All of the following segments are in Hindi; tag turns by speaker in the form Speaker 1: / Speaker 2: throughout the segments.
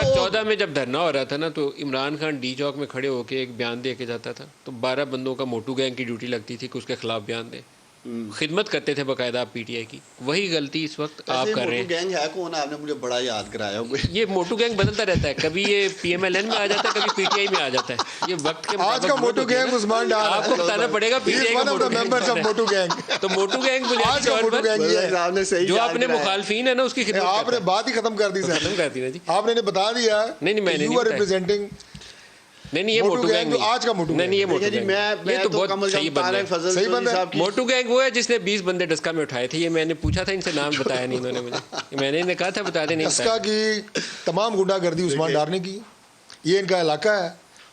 Speaker 1: 2014 में जब धरना हो रहा था ना, तो इमरान खान डी चौक में खड़े होकर एक बयान दे के जाता था, तो 12 बंदों का मोटू गैंग की ड्यूटी लगती थी कि उसके खिलाफ बयान दे। खिदमत करते थे बाकायदा आप पीटीआई की। वही गलती इस वक्त आप कर रहे हैं।
Speaker 2: गैंग है कौन? आपने मुझे बड़ा याद कराया हुआ।
Speaker 1: ये मोटू गैंग बदलता रहता है, कभी ये पीएमएलएन में आ जाता है, कभी पीटीआई में आ जाता है। ये वक्त के
Speaker 3: आज का मोटू गैंग उस्मान डार है।
Speaker 1: आपको बताना पड़ेगा पीटीआई का मोटू
Speaker 3: गैंग।
Speaker 1: तो मोटू गैंग बुनियादी तौर पर जो अपने मुखालफीन है ना, उसकी खिदमत
Speaker 3: आपने बात ही खत्म कर दी सर।
Speaker 1: खत्म कर दी ना जी।
Speaker 3: आपने बता दिया।
Speaker 1: नहीं मैंने
Speaker 3: यू आर रिप्रेजेंटिंग।
Speaker 1: नहीं ये मोटू गैंग नहीं,
Speaker 3: आज का मोटू
Speaker 1: नहीं ये मोटू गैंग, ये तो बहुत सही बंदा है।
Speaker 3: सही बंदा है।
Speaker 1: मोटू गैंग वो है जिसने 20 बंदे डस्का में उठाए थे। ये मैंने पूछा था इनसे, नाम बताया नहीं इन्होंने मुझे। मैंने इन्हें कहा था बता दें, नहीं
Speaker 3: डस्का की तमाम गुंडागर्दी उस्मान डार ने की। ये इनका इलाका है।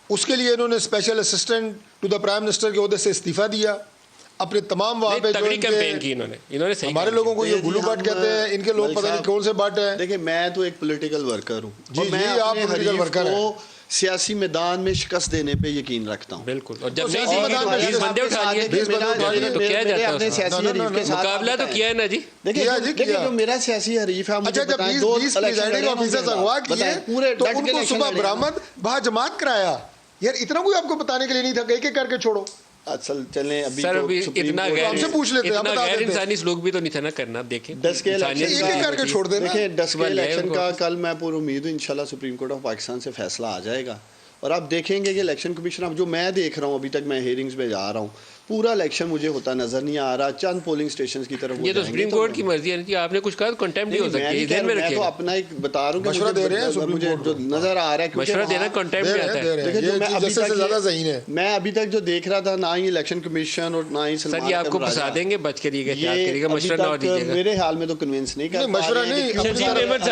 Speaker 3: उसके लिए इन्होंने special assistant to the prime minister के ओहदे से इस्तीफा दिया। अपने तमाम वहाँ पे
Speaker 1: तगड़ी कैंपेन की इन्होंने सही।
Speaker 3: हमारे लोगों को ये गुल्लू बाट कहते हैं, इनके लोग पता नहीं कौन से बाट है।
Speaker 2: देखिए मैं तो एक पॉलिटिकल वर्कर हूँ,
Speaker 3: जी जी आप पॉलिटिकल वर्कर हैं।
Speaker 2: सियासी मैदान में शिकस्त देने पे यकीन रखता हूँ।
Speaker 1: बिल्कुल। और जब
Speaker 3: सियासी मैदान में
Speaker 1: 20 बंदे उठा लिए तो क्या जाता है, मुकाबला तो किया है ना जी।
Speaker 2: देखिए जो मेरा सियासी हरीफ है,
Speaker 3: अच्छा जब 20 प्रिजाइडिंग ऑफिसर्स अगवा किए
Speaker 2: पूरे
Speaker 3: तो उनको सुबह बरामद जमात कराया। यार इतना कोई आपको बताने के लिए नहीं था, एक एक करके छोड़ो।
Speaker 2: असल चलें अभी
Speaker 1: सर,
Speaker 2: तो
Speaker 1: इतना गैर इंसानी सलूक भी तो नहीं था ना करना। देखें
Speaker 2: 10 के
Speaker 3: करके छोड़ देना।
Speaker 2: देखिए 10 के इलेक्शन का कल मैं पूरी उम्मीद हूँ इंशाल्लाह सुप्रीम कोर्ट ऑफ पाकिस्तान से फैसला आ जाएगा और आप देखेंगे कि इलेक्शन कमीशन, अब जो मैं देख रहा हूँ अभी तक, मैं हेयरिंग्स में जा रहा हूँ, पूरा इलेक्शन मुझे होता नजर नहीं आ रहा। चंद पोलिंग स्टेशन की तरफ
Speaker 1: ये तो सुप्रीम कोर्ट की मर्जी है कि आपने कुछ कहा, कंटेम्प्ट नहीं हो सकती है।
Speaker 2: मैं तो अपना एक बता रहा हूँ,
Speaker 3: मशवरा दे रहे हैं,
Speaker 2: मुझे जो नजर आ रहा है
Speaker 1: मशवरा देना कंटेम्प्ट में आता है।
Speaker 2: मैं अभी तक जो देख रहा था, ना ही इलेक्शन कमीशन और ना ही
Speaker 1: सर ये आपको फंसा देंगे, बच करिएगा, मशवरा ना दीजिएगा।
Speaker 2: मेरे हाल में तो कन्विंस नहीं कर,
Speaker 3: मशवरा नहीं।